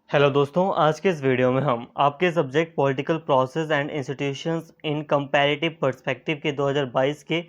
Hello दोस्तों, आज के इस वीडियो में हम आपके subject political process and institutions in comparative perspective के 2022 के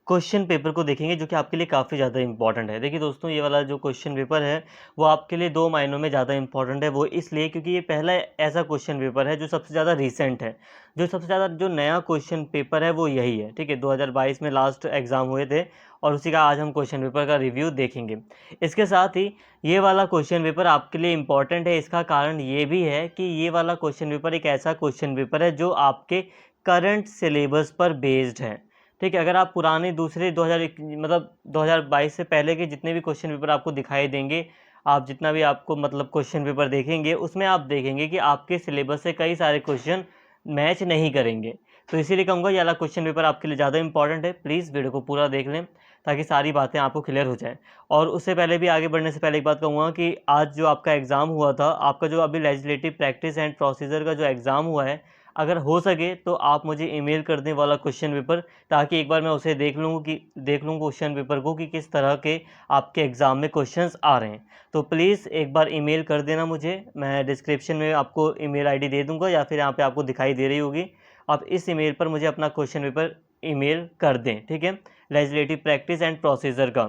क्वेश्चन पेपर को देखेंगे, जो कि आपके लिए काफ़ी ज़्यादा इंपॉर्टेंट है। देखिए दोस्तों, ये वाला जो क्वेश्चन पेपर है वो आपके लिए दो मायनों में ज़्यादा इंपॉर्टेंट है। वो इसलिए क्योंकि ये पहला ऐसा क्वेश्चन पेपर है जो सबसे ज़्यादा रिसेंट है। जो सबसे ज़्यादा जो नया क्वेश्चन पेपर है वो यही है, ठीक है। 2022 में लास्ट एग्ज़ाम हुए थे और उसी का आज हम क्वेश्चन पेपर का रिव्यू देखेंगे। इसके साथ ही ये वाला क्वेश्चन पेपर आपके लिए इम्पॉर्टेंट है। इसका कारण ये भी है कि ये वाला क्वेश्चन पेपर एक ऐसा क्वेश्चन पेपर है जो आपके करंट सिलेबस पर बेस्ड है, ठीक है। अगर आप पुराने दूसरे 2022 से पहले के जितने भी क्वेश्चन पेपर आपको दिखाई देंगे, आप जितना भी आपको क्वेश्चन पेपर देखेंगे, उसमें आप देखेंगे कि आपके सिलेबस से कई सारे क्वेश्चन मैच नहीं करेंगे। तो इसीलिए कहूँगा ये वाला क्वेश्चन पेपर आपके लिए ज़्यादा इंपॉर्टेंट है। प्लीज़ वीडियो को पूरा देख लें ताकि सारी बातें आपको क्लियर हो जाएँ। और उससे पहले भी, आगे बढ़ने से पहले एक बात कहूँगा कि आज जो आपका एग्ज़ाम हुआ था, आपका जो अभी लेजिस्लेटिव प्रैक्टिस एंड प्रोसीजर का जो एग्ज़ाम हुआ है, अगर हो सके तो आप मुझे ईमेल कर दें वाला क्वेश्चन पेपर, ताकि एक बार मैं उसे देख लूँ क्वेश्चन पेपर को कि किस तरह के आपके एग्ज़ाम में क्वेश्चंस आ रहे हैं। तो प्लीज़ एक बार ईमेल कर देना मुझे। मैं डिस्क्रिप्शन में आपको ईमेल आईडी दे दूँगा या फिर यहाँ पे आपको दिखाई दे रही होगी। आप इस ईमेल पर मुझे अपना क्वेश्चन पेपर ईमेल कर दें, ठीक है, लेजिस्लेटिव प्रैक्टिस एंड प्रोसीजर का।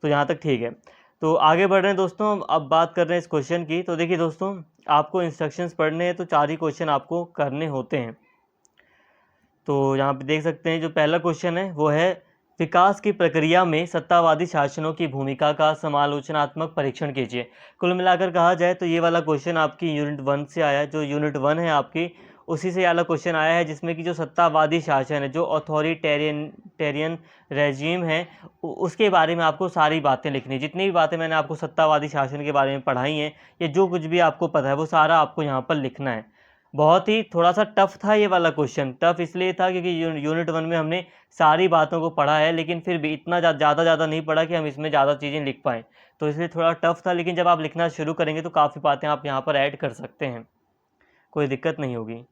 तो यहाँ तक ठीक है। तो आगे बढ़ रहे हैं दोस्तों, अब बात कर रहे हैं इस क्वेश्चन की। तो देखिए दोस्तों, आपको इंस्ट्रक्शंस पढ़ने हैं तो 4 ही क्वेश्चन आपको करने होते हैं। तो यहाँ पे देख सकते हैं, जो पहला क्वेश्चन है वो है, विकास की प्रक्रिया में सत्तावादी शासनों की भूमिका का समालोचनात्मक परीक्षण कीजिए। कुल मिलाकर कहा जाए तो ये वाला क्वेश्चन आपकी यूनिट 1 से आया है। जो यूनिट 1 है आपकी, उसी से ये वाला क्वेश्चन आया है, जिसमें कि जो सत्तावादी शासन है, जो अथॉरिटेरियन रेजिम है, उसके बारे में आपको सारी बातें लिखनी है। जितनी भी बातें मैंने आपको सत्तावादी शासन के बारे में पढ़ाई हैं, या जो कुछ भी आपको पता है, वो सारा आपको यहाँ पर लिखना है। बहुत ही थोड़ा सा टफ था ये वाला क्वेश्चन। टफ इसलिए था क्योंकि यूनिट 1 में हमने सारी बातों को पढ़ा है, लेकिन फिर भी इतना ज़्यादा नहीं पढ़ा कि हम इसमें ज़्यादा चीज़ें लिख पाएँ। तो इसलिए थोड़ा टफ था, लेकिन जब आप लिखना शुरू करेंगे तो काफ़ी बातें आप यहाँ पर ऐड कर सकते हैं, कोई दिक्कत नहीं होगी।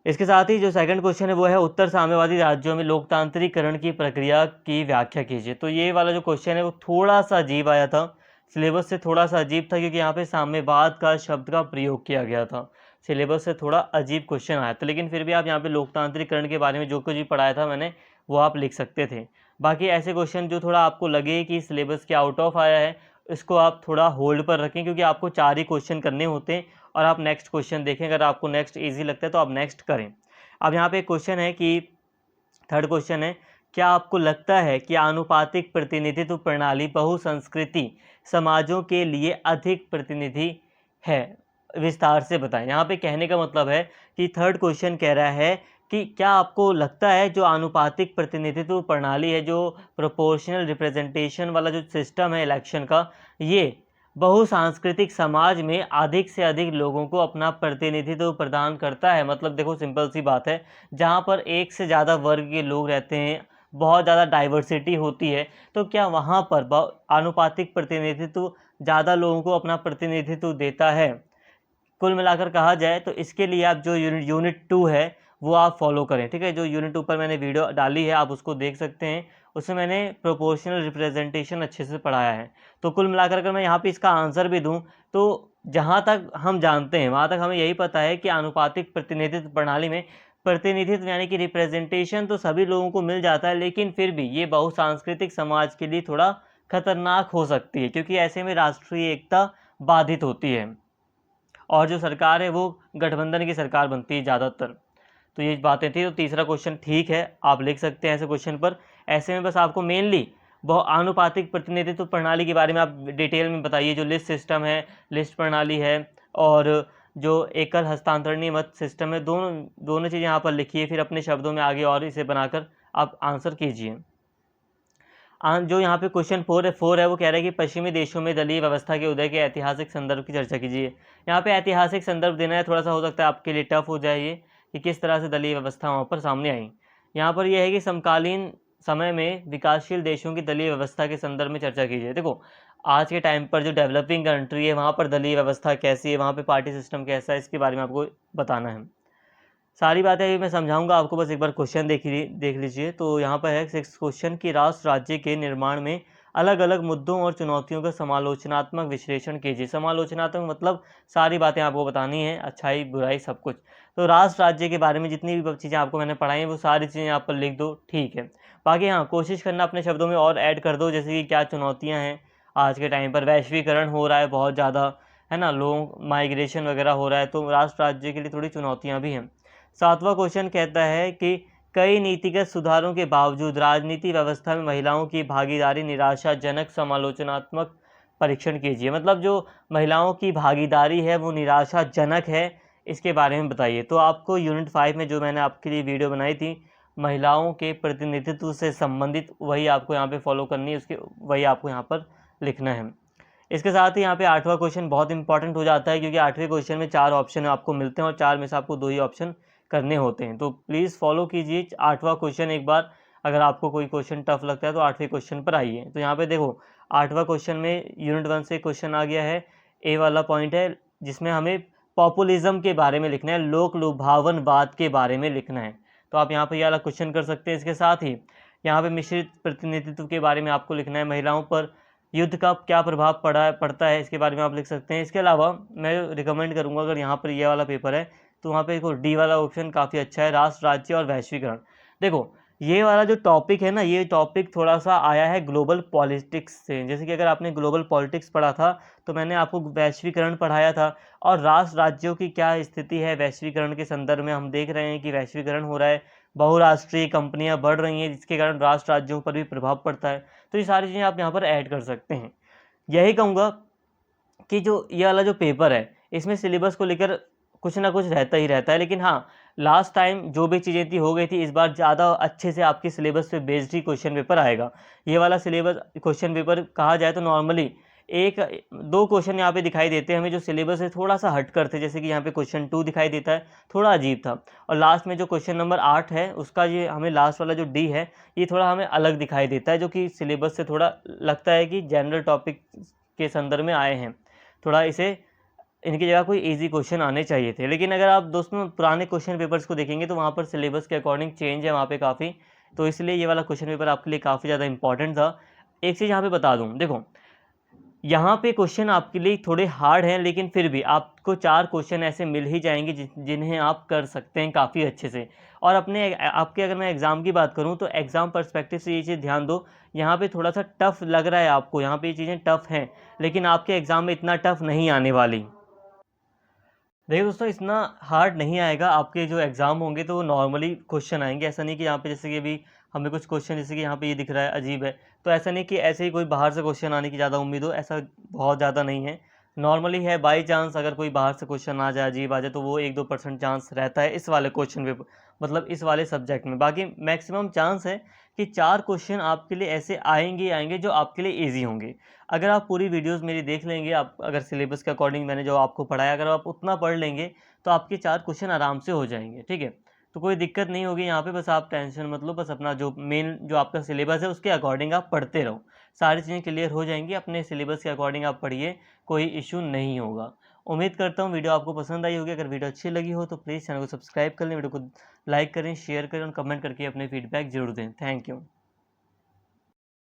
इसके साथ ही जो सेकंड क्वेश्चन है वो है, उत्तर साम्यवादी राज्यों में लोकतांत्रिकरण की प्रक्रिया की व्याख्या कीजिए। तो ये वाला जो क्वेश्चन है वो थोड़ा सा अजीब आया था, सिलेबस से थोड़ा सा अजीब था, क्योंकि यहाँ पे साम्यवाद का शब्द का प्रयोग किया गया था। सिलेबस से थोड़ा अजीब क्वेश्चन आया था, लेकिन फिर भी आप यहाँ पे लोकतांत्रिकरण के बारे में जो कुछ भी पढ़ाया था मैंने, वो आप लिख सकते थे। बाकी ऐसे क्वेश्चन जो थोड़ा आपको लगे कि सिलेबस के आउट ऑफ आया है, इसको आप थोड़ा होल्ड पर रखें, क्योंकि आपको 4 ही क्वेश्चन करने होते हैं और आप नेक्स्ट क्वेश्चन देखें। अगर आपको नेक्स्ट ईजी लगता है तो आप नेक्स्ट करें। अब यहाँ पे एक क्वेश्चन है कि, थर्ड क्वेश्चन है, क्या आपको लगता है कि आनुपातिक प्रतिनिधित्व प्रणाली बहुसंस्कृति समाजों के लिए अधिक प्रतिनिधि है? विस्तार से बताएं। यहाँ पे कहने का मतलब है कि थर्ड क्वेश्चन कह रहा है कि क्या आपको लगता है जो आनुपातिक प्रतिनिधित्व प्रणाली है, जो प्रोपोर्शनल रिप्रेजेंटेशन वाला जो सिस्टम है इलेक्शन का, ये बहुसांस्कृतिक समाज में अधिक से अधिक लोगों को अपना प्रतिनिधित्व प्रदान करता है? मतलब देखो, सिंपल सी बात है, जहाँ पर एक से ज़्यादा वर्ग के लोग रहते हैं, बहुत ज़्यादा डाइवर्सिटी होती है, तो क्या वहाँ पर आनुपातिक प्रतिनिधित्व ज़्यादा लोगों को अपना प्रतिनिधित्व देता है? कुल मिलाकर कहा जाए तो इसके लिए आप जो यूनिट 2 है वो आप फॉलो करें, ठीक है। जो यूनिट 2 पर मैंने वीडियो डाली है, आप उसको देख सकते हैं। उसमें मैंने प्रोपोर्शनल रिप्रेजेंटेशन अच्छे से पढ़ाया है। तो कुल मिलाकर अगर मैं यहाँ पे इसका आंसर भी दूँ, तो जहाँ तक हम जानते हैं वहाँ तक हमें यही पता है कि आनुपातिक प्रतिनिधित्व प्रणाली में प्रतिनिधित्व यानी कि रिप्रेजेंटेशन तो सभी लोगों को मिल जाता है, लेकिन फिर भी ये बहुसांस्कृतिक समाज के लिए थोड़ा खतरनाक हो सकती है, क्योंकि ऐसे में राष्ट्रीय एकता बाधित होती है और जो सरकार है वो गठबंधन की सरकार बनती है ज़्यादातर। तो ये बातें थी। तो तीसरा क्वेश्चन ठीक है, आप लिख सकते हैं ऐसे क्वेश्चन पर। ऐसे में बस आपको मेनली आनुपातिक प्रतिनिधित्व प्रणाली के बारे में आप डिटेल में बताइए। जो लिस्ट सिस्टम है, लिस्ट प्रणाली है, और जो एकल हस्तांतरणीय मत सिस्टम है, दोनों चीज़ें यहाँ पर लिखिए। फिर अपने शब्दों में आगे और इसे बनाकर आप आंसर कीजिए। जो यहाँ पे क्वेश्चन 4 है वो कह रहा है कि पश्चिमी देशों में दलीय व्यवस्था के उदय के ऐतिहासिक संदर्भ की चर्चा कीजिए। यहाँ पे ऐतिहासिक संदर्भ देना है, थोड़ा सा हो सकता है आपके लिए टफ हो जाए ये, कि किस तरह से दलीय व्यवस्था वहाँ पर सामने आई। यहाँ पर यह है कि समकालीन समय में विकासशील देशों की दलीय व्यवस्था के संदर्भ में चर्चा कीजिए। देखो, आज के टाइम पर जो डेवलपिंग कंट्री है वहाँ पर दलीय व्यवस्था कैसी है, वहाँ पर पार्टी सिस्टम कैसा है, इसके बारे में आपको बताना है। सारी बातें अभी मैं समझाऊंगा आपको, बस एक बार क्वेश्चन देख लीजिए। तो यहाँ पर है 6th क्वेश्चन कि राष्ट्र राज्य के निर्माण में अलग अलग मुद्दों और चुनौतियों का समालोचनात्मक विश्लेषण कीजिए। समालोचनात्मक मतलब सारी बातें आपको बतानी है, अच्छाई बुराई सब कुछ। तो राष्ट्र राज्य के बारे में जितनी भी चीज़ें आपको मैंने पढ़ाई हैं वो सारी चीज़ें यहाँ पर लिख दो, ठीक है। बाकी हाँ, कोशिश करना अपने शब्दों में और ऐड कर दो, जैसे कि क्या चुनौतियाँ हैं आज के टाइम पर। वैश्वीकरण हो रहा है बहुत ज़्यादा, है ना, लोग माइग्रेशन वगैरह हो रहा है, तो राष्ट्र राज्य के लिए थोड़ी चुनौतियाँ भी हैं। 7वां क्वेश्चन कहता है कि कई नीतिगत सुधारों के बावजूद राजनीति व्यवस्था में महिलाओं की भागीदारी निराशाजनक, समालोचनात्मक परीक्षण कीजिए। मतलब जो महिलाओं की भागीदारी है वो निराशाजनक है, इसके बारे में बताइए। तो आपको यूनिट 5 में जो मैंने आपके लिए वीडियो बनाई थी महिलाओं के प्रतिनिधित्व से संबंधित, वही आपको यहाँ पे फॉलो करनी है, उसके वही आपको यहाँ पर लिखना है। इसके साथ ही यहाँ पे 8वां क्वेश्चन बहुत इंपॉर्टेंट हो जाता है, क्योंकि 8वें क्वेश्चन में 4 ऑप्शन आपको मिलते हैं और 4 में से आपको 2 ही ऑप्शन करने होते हैं। तो प्लीज़ फॉलो कीजिए 8वां क्वेश्चन एक बार। अगर आपको कोई क्वेश्चन टफ लगता है तो 8वें क्वेश्चन पर आइए। तो यहाँ पे देखो 8वां क्वेश्चन में यूनिट 1 से क्वेश्चन आ गया है। ए वाला पॉइंट है जिसमें हमें पॉपुलिज्म के बारे में लिखना है, लोक लुभावनवाद के बारे में लिखना है। तो आप यहाँ पर ये वाला क्वेश्चन कर सकते हैं। इसके साथ ही यहाँ पे मिश्रित प्रतिनिधित्व के बारे में आपको लिखना है, महिलाओं पर युद्ध का क्या प्रभाव पड़ता है, इसके बारे में आप लिख सकते हैं। इसके अलावा मैं रिकमेंड करूँगा, अगर यहाँ पर ये वाला पेपर है तो वहाँ पे देखो डी वाला ऑप्शन काफ़ी अच्छा है, राष्ट्र राज्य और वैश्वीकरण। देखो ये वाला जो टॉपिक है ना, ये टॉपिक थोड़ा सा आया है ग्लोबल पॉलिटिक्स से। जैसे कि अगर आपने ग्लोबल पॉलिटिक्स पढ़ा था तो मैंने आपको वैश्वीकरण पढ़ाया था, और राष्ट्र राज्यों की क्या स्थिति है वैश्वीकरण के संदर्भ में। हम देख रहे हैं कि वैश्वीकरण हो रहा है, बहुराष्ट्रीय कंपनियां बढ़ रही हैं, जिसके कारण राष्ट्र राज्यों पर भी प्रभाव पड़ता है। तो ये सारी चीज़ें आप यहाँ पर ऐड कर सकते हैं। यही कहूँगा कि जो ये वाला जो पेपर है इसमें सिलेबस को लेकर कुछ ना कुछ रहता ही रहता है, लेकिन हाँ, लास्ट टाइम जो भी चीज़ें थी हो गई थी, इस बार ज़्यादा अच्छे से आपके सिलेबस पे बेस्ड ही क्वेश्चन पेपर आएगा। ये वाला सिलेबस क्वेश्चन पेपर कहा जाए तो नॉर्मली 1-2 क्वेश्चन यहाँ पे दिखाई देते हैं हमें जो सिलेबस से थोड़ा सा हट कर थे, जैसे कि यहाँ पे क्वेश्चन 2 दिखाई देता है, थोड़ा अजीब था। और लास्ट में जो क्वेश्चन नंबर 8 है उसका ये हमें लास्ट वाला जो डी है ये थोड़ा हमें अलग दिखाई देता है, जो कि सिलेबस से थोड़ा लगता है कि जनरल टॉपिक के संदर्भ में आए हैं। थोड़ा इसे इनकी जगह कोई इजी क्वेश्चन आने चाहिए थे। लेकिन अगर आप दोस्तों पुराने क्वेश्चन पेपर्स को देखेंगे तो वहाँ पर सिलेबस के अकॉर्डिंग चेंज है वहाँ पे काफ़ी, तो इसलिए ये वाला क्वेश्चन पेपर आपके लिए काफ़ी ज़्यादा इंपॉर्टेंट था। एक चीज़ यहाँ पे बता दूँ, देखो यहाँ पे क्वेश्चन आपके लिए थोड़े हार्ड हैं, लेकिन फिर भी आपको 4 क्वेश्चन ऐसे मिल ही जाएंगे जिन्हें आप कर सकते हैं काफ़ी अच्छे से। और अपने आपके अगर मैं एग्ज़ाम की बात करूँ तो एग्ज़ाम पर्सपेक्टिव से ये चीज़ ध्यान दो, यहाँ पे थोड़ा सा टफ लग रहा है आपको, यहाँ पे ये चीज़ें टफ हैं, लेकिन आपके एग्ज़ाम में इतना टफ नहीं आने वाली। देखिए दोस्तों, इतना हार्ड नहीं आएगा। आपके जो एग्ज़ाम होंगे तो वो नॉर्मली क्वेश्चन आएंगे, ऐसा नहीं कि यहाँ पे जैसे कि अभी हमें कुछ क्वेश्चन जैसे कि यहाँ पे ये दिख रहा है अजीब है, तो ऐसा नहीं कि ऐसे ही कोई बाहर से क्वेश्चन आने की ज़्यादा उम्मीद हो, ऐसा बहुत ज़्यादा नहीं है। नॉर्मली है, बाई चांस अगर कोई बाहर से क्वेश्चन आ जाए अजीब आ जाए तो वो 1-2% चांस रहता है इस वाले क्वेश्चन पेपर, मतलब इस वाले सब्जेक्ट में। बाकी मैक्सिमम चांस है कि 4 क्वेश्चन आपके लिए ऐसे आएंगे आएंगे जो आपके लिए ईजी होंगे। अगर आप पूरी वीडियोस मेरी देख लेंगे, आप अगर सिलेबस के अकॉर्डिंग मैंने जो आपको पढ़ाया अगर आप उतना पढ़ लेंगे तो आपके 4 क्वेश्चन आराम से हो जाएंगे, ठीक है। तो कोई दिक्कत नहीं होगी यहाँ पे, बस आप टेंशन मत लो, बस अपना जो मेन जो आपका सिलेबस है उसके अकॉर्डिंग आप पढ़ते रहो, सारी चीज़ें क्लियर हो जाएंगी। अपने सिलेबस के अकॉर्डिंग आप पढ़िए, कोई इशू नहीं होगा। उम्मीद करता हूँ वीडियो आपको पसंद आई होगी। अगर वीडियो अच्छी लगी हो तो प्लीज़ चैनल को सब्सक्राइब कर लें, वीडियो को लाइक करें, शेयर करें और कमेंट करके अपने फीडबैक जरूर दें। Thank you.